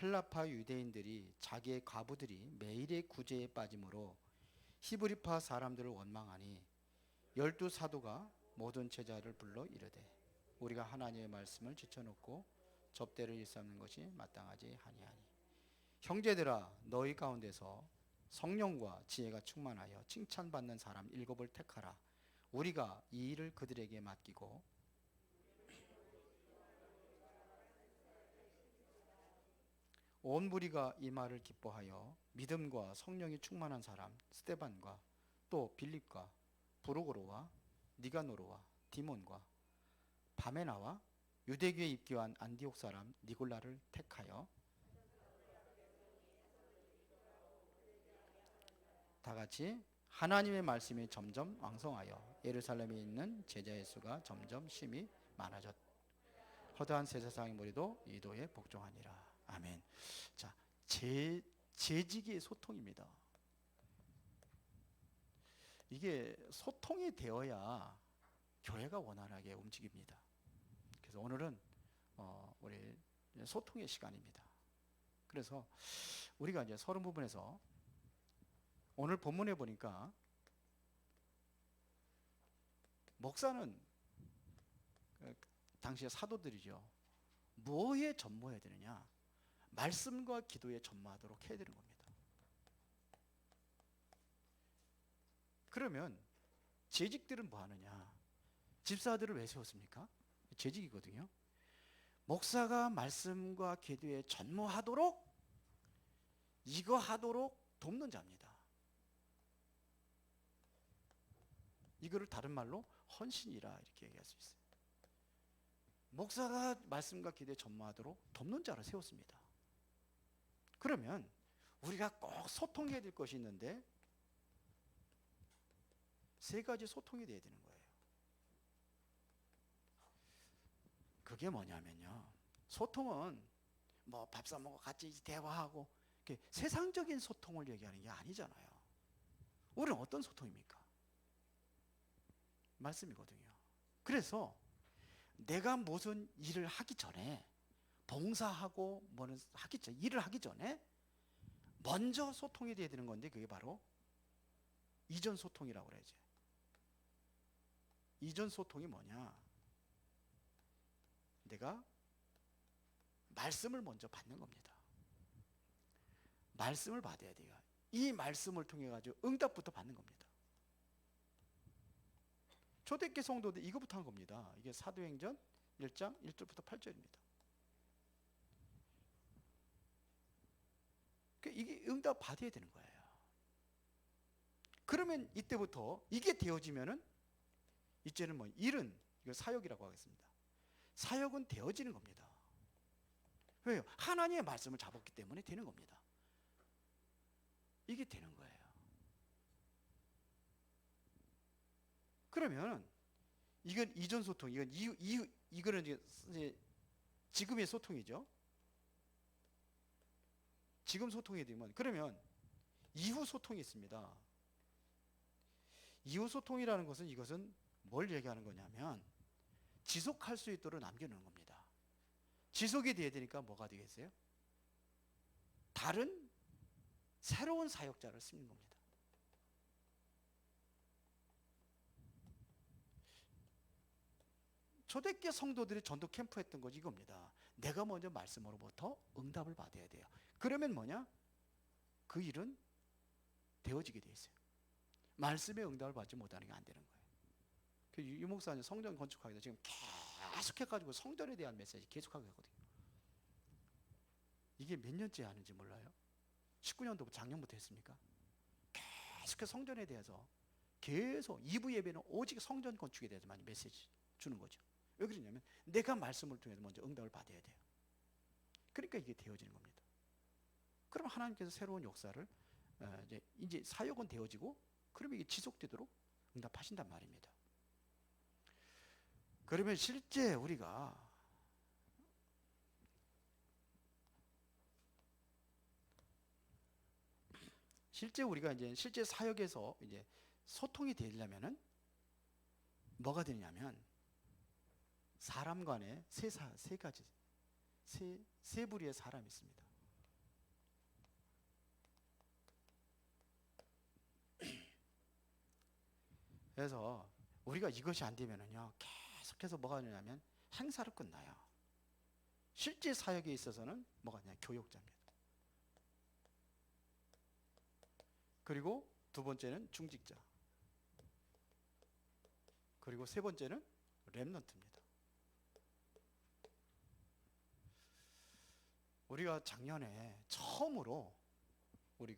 헬라파 유대인들이 자기의 과부들이 매일의 구제에 빠짐으로 히브리파 사람들을 원망하니 열두 사도가 모든 제자를 불러 이르되 우리가 하나님의 말씀을 지켜놓고 접대를 일삼는 것이 마땅하지 아니하니 형제들아 너희 가운데서 성령과 지혜가 충만하여 칭찬받는 사람 7을 택하라. 우리가 이 일을 그들에게 맡기고 온 무리가 이 말을 기뻐하여 믿음과 성령이 충만한 사람 스데반과 또 빌립과 브루고로와 니가노로와 디몬과 바메나와 유대교에 입교한 안디옥 사람 니골라를 택하여 다 같이 하나님의 말씀이 점점 왕성하여 예루살렘에 있는 제자의 수가 점점 심히 많아졌다. 허다한 세세상의 무리도 이도에 복종하니라. 아멘. 자, 재직의 소통입니다. 이게 소통이 되어야 교회가 원활하게 움직입니다. 그래서 오늘은 우리 소통의 시간입니다. 그래서 우리가 이제 서론 부분에서 오늘 본문에 보니까 목사는 당시의 사도들이죠. 뭐에 전무해야 되느냐? 말씀과 기도에 전무하도록 해야 되는 겁니다. 그러면 재직들은 뭐 하느냐? 집사들을 왜 세웠습니까? 재직이거든요. 목사가 말씀과 기도에 전무하도록 이거 하도록 돕는 자입니다. 이거를 다른 말로 헌신이라 이렇게 얘기할 수 있어요. 목사가 말씀과 기도에 전무하도록 돕는 자를 세웠습니다. 그러면 우리가 꼭 소통해야 될 것이 있는데 세 가지 소통이 돼야 되는 거예요. 그게 뭐냐면요. 소통은 뭐 밥 사 먹고 같이 대화하고 세상적인 소통을 얘기하는 게 아니잖아요. 우리는 어떤 소통입니까? 말씀이거든요. 그래서 내가 무슨 일을 하기 전에 봉사하고 뭐는 하기 전에 일을 하기 전에 먼저 소통이 돼야 되는 건데 그게 바로 이전 소통이라고 그러죠. 이전 소통이 뭐냐? 내가 말씀을 먼저 받는 겁니다. 말씀을 받아야 돼요. 이 말씀을 통해 가지고 응답부터 받는 겁니다. 초대교회 성도들 이거부터 한 겁니다. 이게 사도행전 1장 1절부터 8절입니다. 이게 응답 받아야 되는 거예요. 그러면 이때부터 이게 되어지면은 이제는 뭐 일은 이거 사역이라고 하겠습니다. 사역은 되어지는 겁니다. 왜요? 하나님의 말씀을 잡았기 때문에 되는 겁니다. 이게 되는 거예요. 그러면 이건 이전 소통, 이거는 이제 지금의 소통이죠. 지금 소통이 되면 그러면 이후 소통이 있습니다. 이후 소통이라는 것은 이것은 뭘 얘기하는 거냐면 지속할 수 있도록 남겨놓는 겁니다. 지속이 돼야 되니까 뭐가 되겠어요? 다른 새로운 사역자를 쓰는 겁니다. 초대교회 성도들이 전도 캠프 했던 것이 이겁니다. 내가 먼저 말씀으로부터 응답을 받아야 돼요. 그러면 뭐냐? 그 일은 되어지게 돼 있어요. 말씀의 응답을 받지 못하는 게 안 되는 거예요. 유 목사님 성전 건축하기도 지금 계속 해가지고 성전에 대한 메시지 계속하고 있거든요. 이게 몇 년째 하는지 몰라요? 19년도부터 작년부터 했습니까? 계속해서 성전에 대해서 계속 2부 예배는 오직 성전 건축에 대해서만 메시지 주는 거죠. 왜 그러냐면 내가 말씀을 통해서 먼저 응답을 받아야 돼요. 그러니까 이게 되어지는 겁니다. 그럼 하나님께서 새로운 역사를 이제 사역은 되어지고 그러면 이게 지속되도록 응답하신단 말입니다. 그러면 실제 우리가 이제 실제 사역에서 이제 소통이 되려면은 뭐가 되냐면 사람 간에 세 부류의 사람이 있습니다. 그래서 우리가 이것이 안 되면은요, 계속해서 뭐가 되냐면 행사로 끝나요. 실제 사역에 있어서는 뭐가 되냐, 교역자입니다. 그리고 두 번째는 중직자. 그리고 세 번째는 렘넌트입니다. 우리가 작년에 처음으로 우리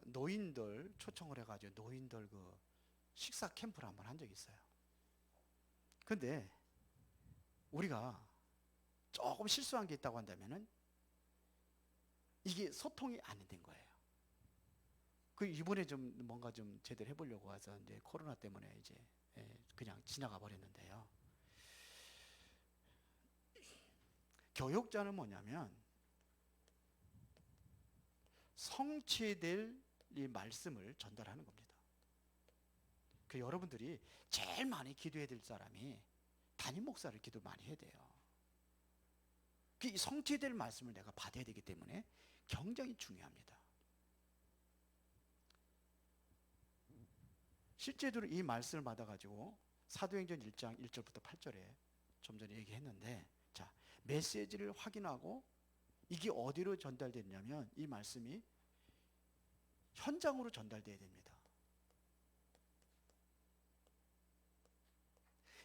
노인들 초청을 해가지고 노인들 식사 캠프를 한번 한 적이 있어요. 근데 우리가 조금 실수한 게 있다고 한다면은 이게 소통이 안 된 거예요. 이번에 좀 뭔가 좀 제대로 해보려고 해서 이제 코로나 때문에 이제 그냥 지나가 버렸는데요. 교역자는 뭐냐면 성취될 이 말씀을 전달하는 겁니다. 여러분들이 제일 많이 기도해야 될 사람이 담임 목사를 기도 많이 해야 돼요. 이 성취될 말씀을 내가 받아야 되기 때문에 굉장히 중요합니다. 실제로 이 말씀을 받아가지고 사도행전 1장 1절부터 8절에 좀 전에 얘기했는데, 자, 메시지를 확인하고 이게 어디로 전달됐냐면 이 말씀이 현장으로 전달돼야 됩니다.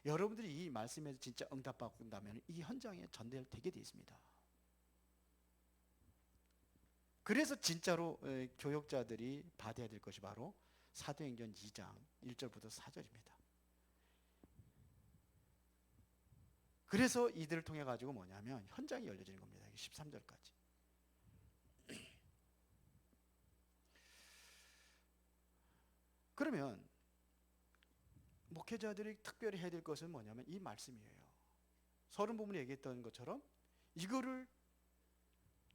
여러분들이 이 말씀에서 진짜 응답받는다면 이 현장에 전달되게 되어 있습니다. 그래서 진짜로 교역자들이 받아야 될 것이 바로 사도행전 2장 1절부터 4절입니다. 그래서 이들을 통해 가지고 뭐냐면 현장이 열려지는 겁니다. 13절까지. 그러면 목회자들이 특별히 해야 될 것은 뭐냐면 이 말씀이에요. 서론 부분에 얘기했던 것처럼 이거를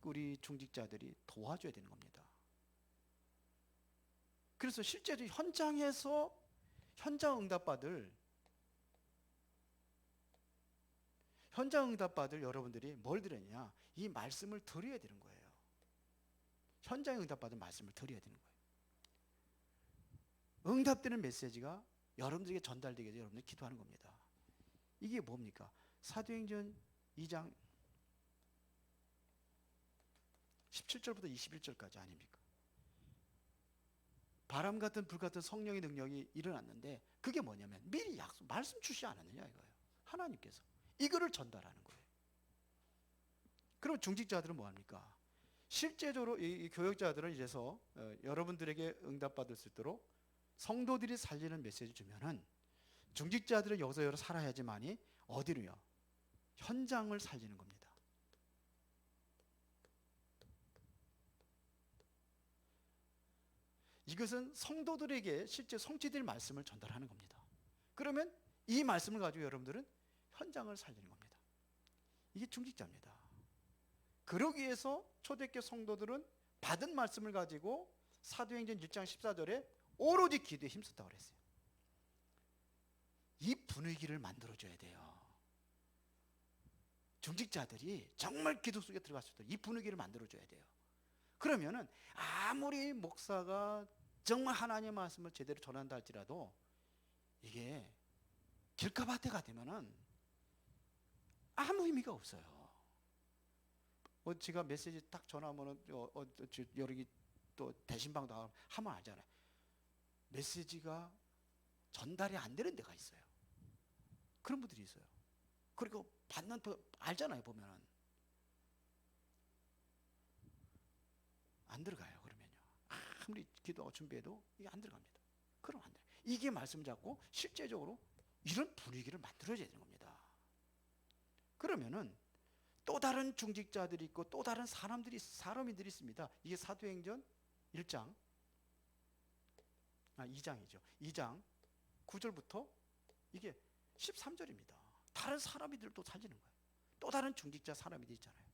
우리 중직자들이 도와줘야 되는 겁니다. 그래서 실제로 현장에서 현장 응답받을 여러분들이 뭘 들었냐? 이 말씀을 들어야 되는 거예요. 현장에 응답받은 말씀을 들어야 되는 거예요. 응답되는 메시지가 여러분들에게 전달되게 해서 여러분들이 기도하는 겁니다. 이게 뭡니까? 사도행전 2장 17절부터 21절까지 아닙니까? 바람 같은 불 같은 성령의 능력이 일어났는데 그게 뭐냐면 미리 말씀 주시지 않았느냐 이거예요. 하나님께서 이거를 전달하는 거예요. 그럼 중직자들은 뭐합니까? 실제적으로 이 교역자들은 이제서 여러분들에게 응답받을 수 있도록 성도들이 살리는 메시지 주면은 중직자들은 여기서 살아야지만이 어디로요? 현장을 살리는 겁니다. 이것은 성도들에게 실제 성취될 말씀을 전달하는 겁니다. 그러면 이 말씀을 가지고 여러분들은 현장을 살리는 겁니다. 이게 중직자입니다. 그러기 위해서 초대교회 성도들은 받은 말씀을 가지고 사도행전 1장 14절에 오로지 기도에 힘썼다고 그랬어요. 이 분위기를 만들어줘야 돼요. 중직자들이 정말 기도 속에 들어갈 수 있도록 이 분위기를 만들어줘야 돼요. 그러면은 아무리 목사가 정말 하나님의 말씀을 제대로 전한다 할지라도 이게 길가밭에가 되면은 아무 의미가 없어요. 제가 메시지 딱 전하면은 여기 또 대신방도 하면 알잖아요. 메시지가 전달이 안 되는 데가 있어요. 그런 분들이 있어요. 그리고 받는 알잖아요. 보면은 안 들어가요. 그러면요. 아무리 기도하고 준비해도 이게 안 들어갑니다. 그럼 안 돼요. 이게 말씀 잡고 실제적으로 이런 분위기를 만들어줘야 되는 겁니다. 그러면은 또 다른 중직자들이 있고 또 다른 사람들이 있습니다. 이게 사도행전 2장이죠. 2장 9절부터 이게 13절입니다. 다른 사람들도 살리는 거예요. 또 다른 중직자 사람들이 있잖아요.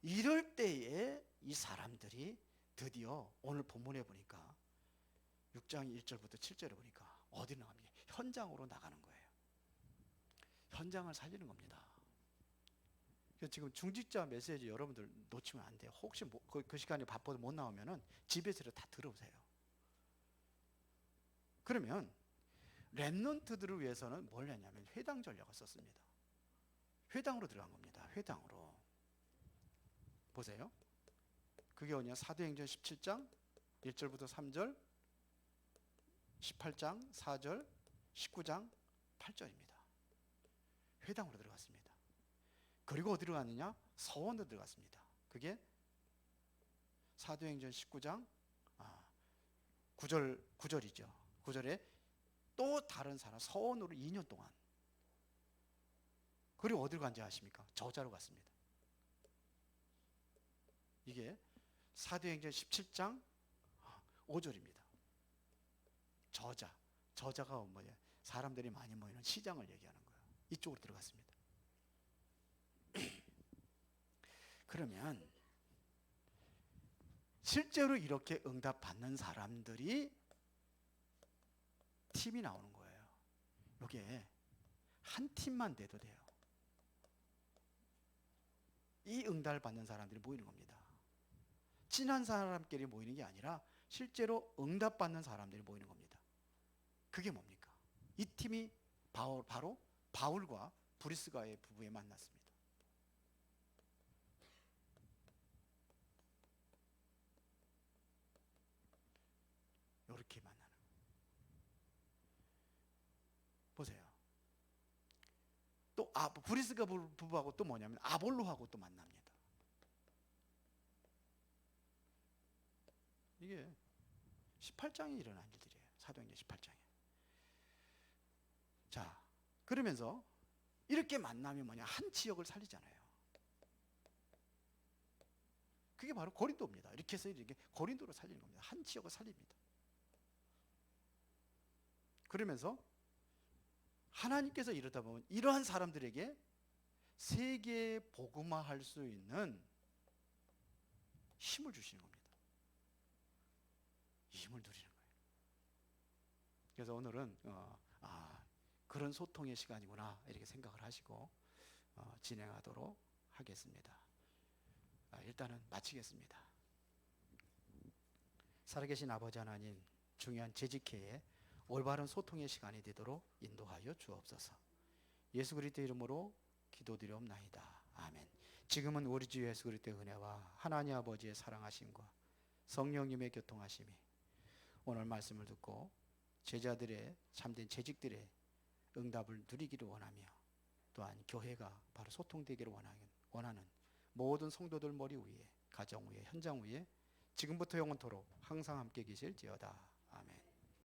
이럴 때에 이 사람들이 드디어 오늘 본문에 보니까 6장 1절부터 7절에 보니까 어디로 나갑니까? 현장으로 나가는 거예요. 현장을 살리는 겁니다. 지금 중직자 메시지 여러분들 놓치면 안 돼요. 혹시 그 시간에 바빠서 못 나오면은 집에서 다 들어오세요. 그러면 렘넌트들을 위해서는 뭘 했냐면 회당 전략을 썼습니다. 회당으로 들어간 겁니다. 회당으로. 보세요. 그게 뭐냐? 사도행전 17장 1절부터 3절, 18장 4절, 19장 8절입니다. 회당으로 들어갔습니다. 그리고 어디로 갔느냐? 서원으로 들어갔습니다. 그게 사도행전 19장 9절이죠. 9절에 또 다른 사람 서원으로 2년 동안. 그리고 어디로 간지 아십니까? 저자로 갔습니다. 이게 사도행전 17장 5절입니다. 저자가 뭐냐? 사람들이 많이 모이는 시장을 얘기하는 거예요. 이쪽으로 들어갔습니다. 그러면 실제로 이렇게 응답 받는 사람들이 팀이 나오는 거예요. 이게 한 팀만 돼도 돼요. 이 응답을 받는 사람들이 모이는 겁니다. 친한 사람끼리 모이는 게 아니라 실제로 응답 받는 사람들이 모이는 겁니다. 그게 뭡니까? 이 팀이 바로 바울과 브리스가의 부부에 만났습니다. 이렇게 만나는 거예요. 보세요. 또 브리스가 부부하고 또 뭐냐면 아볼로하고 또 만납니다. 이게 18장에 일어난 일들이에요. 사도행전 18장에. 자, 그러면서 이렇게 만나면 뭐냐? 한 지역을 살리잖아요. 그게 바로 고린도입니다. 이렇게 해서 이렇게 고린도로 살리는 겁니다. 한 지역을 살립니다. 그러면서 하나님께서 이러다 보면 이러한 사람들에게 세계 복음화할 수 있는 힘을 주시는 겁니다. 이 힘을 누리는 거예요. 그래서 오늘은 그런 소통의 시간이구나 이렇게 생각을 하시고 진행하도록 하겠습니다. 일단은 마치겠습니다. 살아계신 아버지 하나님, 중요한 재직회에 올바른 소통의 시간이 되도록 인도하여 주옵소서. 예수 그리스도의 이름으로 기도드리옵나이다. 아멘. 지금은 우리 주 예수 그리스도의 은혜와 하나님 아버지의 사랑하심과 성령님의 교통하심이 오늘 말씀을 듣고 제자들의 참된 재직들의 응답을 누리기를 원하며 또한 교회가 바로 소통되기를 원하는 모든 성도들 머리 위에, 가정 위에, 현장 위에 지금부터 영원토록 항상 함께 계실지어다. 아멘.